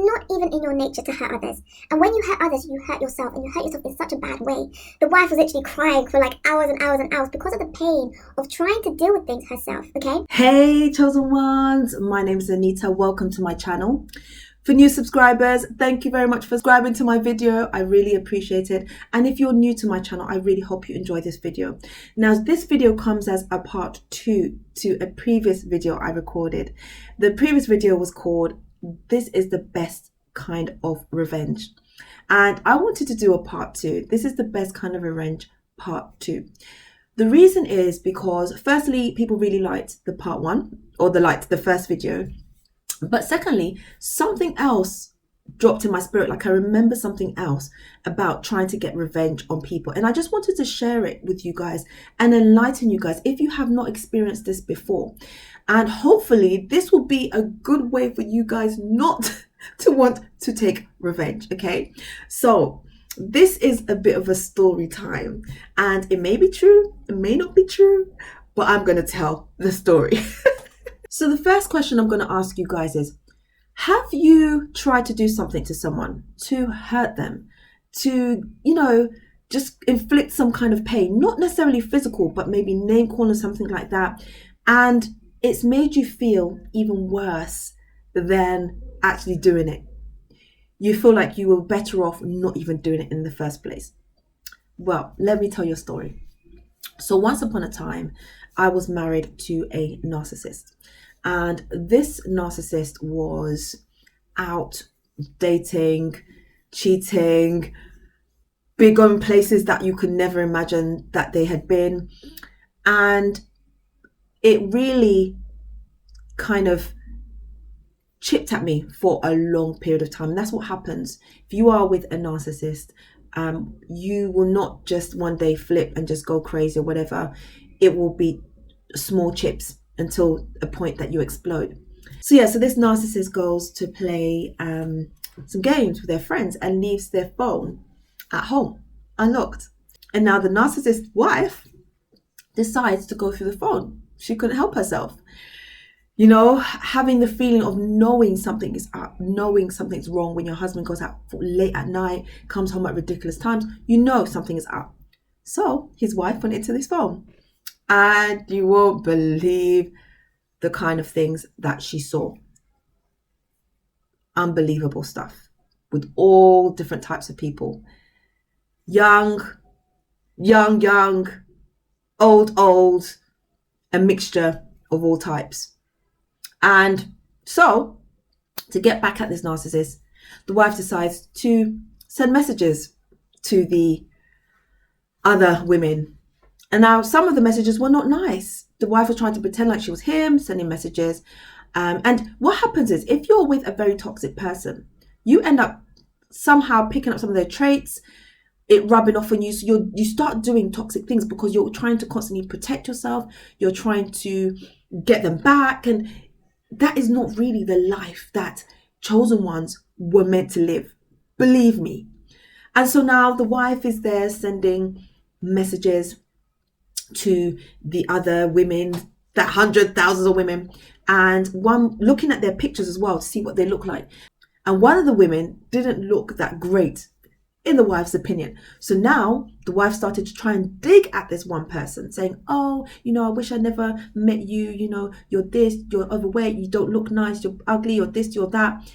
not even in your nature to hurt others. And when you hurt others, you hurt yourself, and you hurt yourself in such a bad way. The wife was literally crying for like hours and hours and hours because of the pain of trying to deal with things herself, okay? Hey, chosen ones. My name is Anita. Welcome to my channel. For new subscribers, thank you very much for subscribing to my video. I really appreciate it. And if you're new to my channel, I really hope you enjoy this video. Now, this video comes as a part 2 to a previous video I recorded. The previous video was called "This is the Best Kind of Revenge." And I wanted to do a part 2. This is the best kind of revenge, part 2. The reason is because firstly, people really liked the part 1, or the first video. But secondly, something else dropped in my spirit. Like, I remember something else about trying to get revenge on people. And I just wanted to share it with you guys and enlighten you guys if you have not experienced this before. And hopefully this will be a good way for you guys not to want to take revenge. Okay, so this is a bit of a story time, and it may be true, it may not be true, but I'm going to tell the story. So the first question I'm going to ask you guys is, have you tried to do something to someone, to hurt them, to, just inflict some kind of pain, not necessarily physical, but maybe name calling or something like that, and it's made you feel even worse than actually doing it? You feel like you were better off not even doing it in the first place. Well, let me tell you a story. So once upon a time, I was married to a narcissist. And this narcissist was out dating, cheating, big on places that you could never imagine that they had been. And it really kind of chipped at me for a long period of time. And that's what happens. If you are with a narcissist, you will not just one day flip and just go crazy or whatever. It will be small chips until a point that you explode. So this narcissist goes to play some games with their friends and leaves their phone at home unlocked. And now the narcissist's wife decides to go through the phone. She couldn't help herself. Having the feeling of knowing something is up, knowing something's wrong when your husband goes out late at night, comes home at ridiculous times, something is up. So his wife went into this phone. And you won't believe the kind of things that she saw. Unbelievable stuff with all different types of people. Young, old, a mixture of all types. And so, to get back at this narcissist, the wife decides to send messages to the other women. And now some of the messages were not nice. The wife was trying to pretend like she was him, sending messages. And what happens is, if you're with a very toxic person, you end up somehow picking up some of their traits, it rubbing off on you. So you start doing toxic things because you're trying to constantly protect yourself. You're trying to get them back. And that is not really the life that chosen ones were meant to live. Believe me. And so now the wife is there sending messages to the other women, that thousands of women, and one looking at their pictures as well to see what they look like. And one of the women didn't look that great in the wife's opinion. So now the wife started to try and dig at this one person, saying, "Oh, I wish I never met you. You're this, you're overweight, you don't look nice, you're ugly, you're this, you're that,"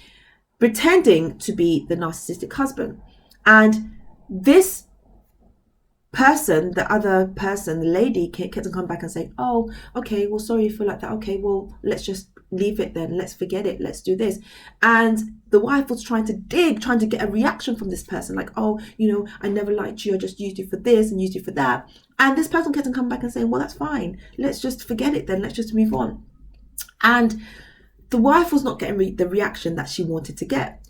pretending to be the narcissistic husband. And this person, the other person, the lady, kept on coming back and saying, "Oh, okay, well, sorry you feel like that. Okay, well, let's just leave it then. Let's forget it. Let's do this." And the wife was trying to get a reaction from this person, like, "Oh, I never liked you. I just used you for this and used you for that." And this person kept on coming back and saying, "Well, that's fine. Let's just forget it then. Let's just move on." And the wife was not getting the reaction that she wanted to get.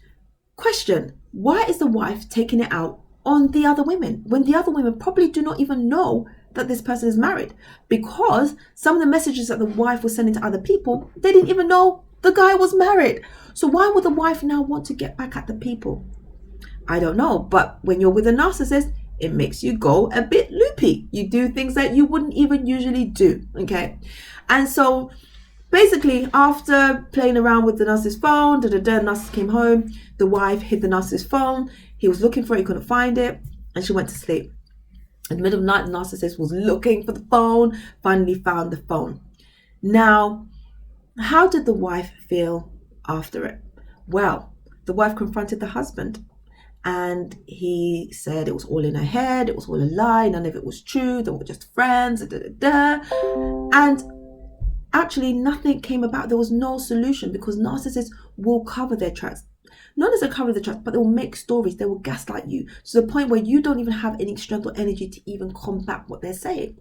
Question: why is the wife taking it out on the other women when the other women probably do not even know that this person is married? Because some of the messages that the wife was sending to other people, they didn't even know the guy was married. So why would the wife now want to get back at the people? I don't know. But when you're with a narcissist, it makes you go a bit loopy. You do things that you wouldn't even usually do. Okay. And so Basically, after playing around with the narcissist's phone, the narcissist came home. The wife hid the narcissist's phone. He was looking for it, he couldn't find it, and she went to sleep. In the middle of the night, the narcissist was looking for the phone, finally found the phone. Now, how did the wife feel after it? Well, the wife confronted the husband, and he said it was all in her head, it was all a lie, none of it was true, they were just friends, and actually nothing came about. There was no solution because narcissists will cover their tracks. Not as they cover the tracks, but they will make stories, they will gaslight you to the point where you don't even have any strength or energy to even combat what they're saying.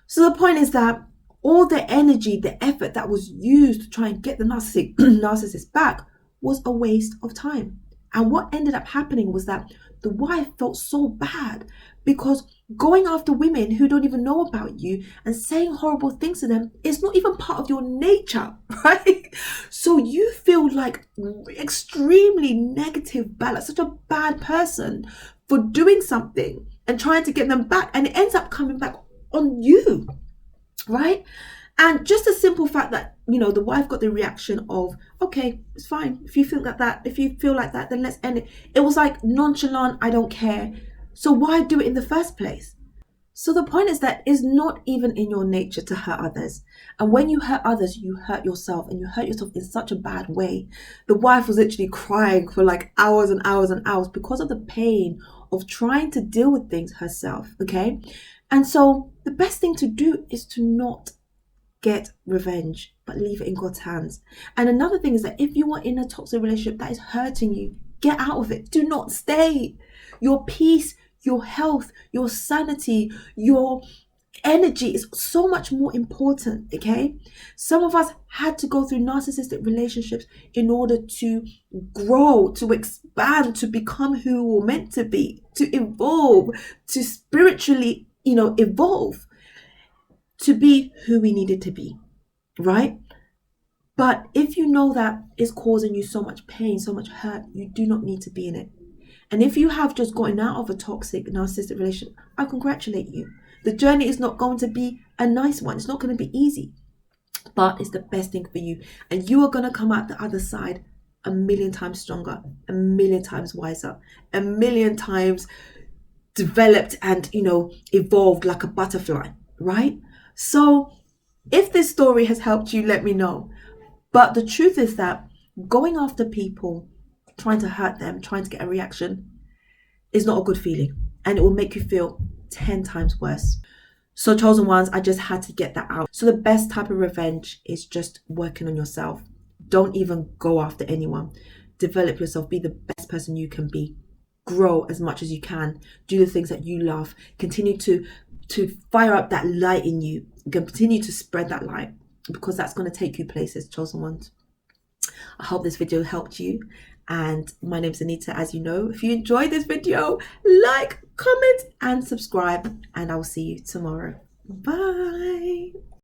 So the point is that all the energy, the effort that was used to try and get the narcissist back was a waste of time. And what ended up happening was that the wife felt so bad because going after women who don't even know about you and saying horrible things to them is not even part of your nature, right? So you feel like extremely negative, bad, like such a bad person for doing something and trying to get them back, and it ends up coming back on you, right? And just a simple fact that, the wife got the reaction of, okay, it's fine. If you feel like that, then let's end it. It was like nonchalant, I don't care. So why do it in the first place? So the point is that it's not even in your nature to hurt others. And when you hurt others, you hurt yourself, and you hurt yourself in such a bad way. The wife was literally crying for like hours and hours and hours because of the pain of trying to deal with things herself, okay? And so the best thing to do is to not get revenge, but leave it in God's hands. And another thing is that if you are in a toxic relationship that is hurting you, get out of it. Do not stay. Your peace, your health, your sanity, your energy is so much more important, okay? Some of us had to go through narcissistic relationships in order to grow, to expand, to become who we're meant to be, to evolve, to spiritually, evolve, to be who we needed to be, right? But if you know that it's causing you so much pain, so much hurt, you do not need to be in it. And if you have just gotten out of a toxic, narcissistic relationship, I congratulate you. The journey is not going to be a nice one. It's not going to be easy, but it's the best thing for you. And you are going to come out the other side a million times stronger, a million times wiser, a million times developed and, evolved like a butterfly, right? So if this story has helped you, let me know. But the truth is that going after people, trying to hurt them, trying to get a reaction is not a good feeling, and it will make you feel 10 times worse. So chosen ones, I just had to get that out. So the best type of revenge is just working on yourself. Don't even go after anyone. Develop yourself. Be the best person you can be. Grow as much as you can. Do the things that you love. Continue to fire up that light in you. Continue to spread that light, because that's going to take you places, chosen ones. I hope this video helped you. And my name's Anita, as you know. If you enjoyed this video, like, comment, and subscribe. And I will see you tomorrow. Bye.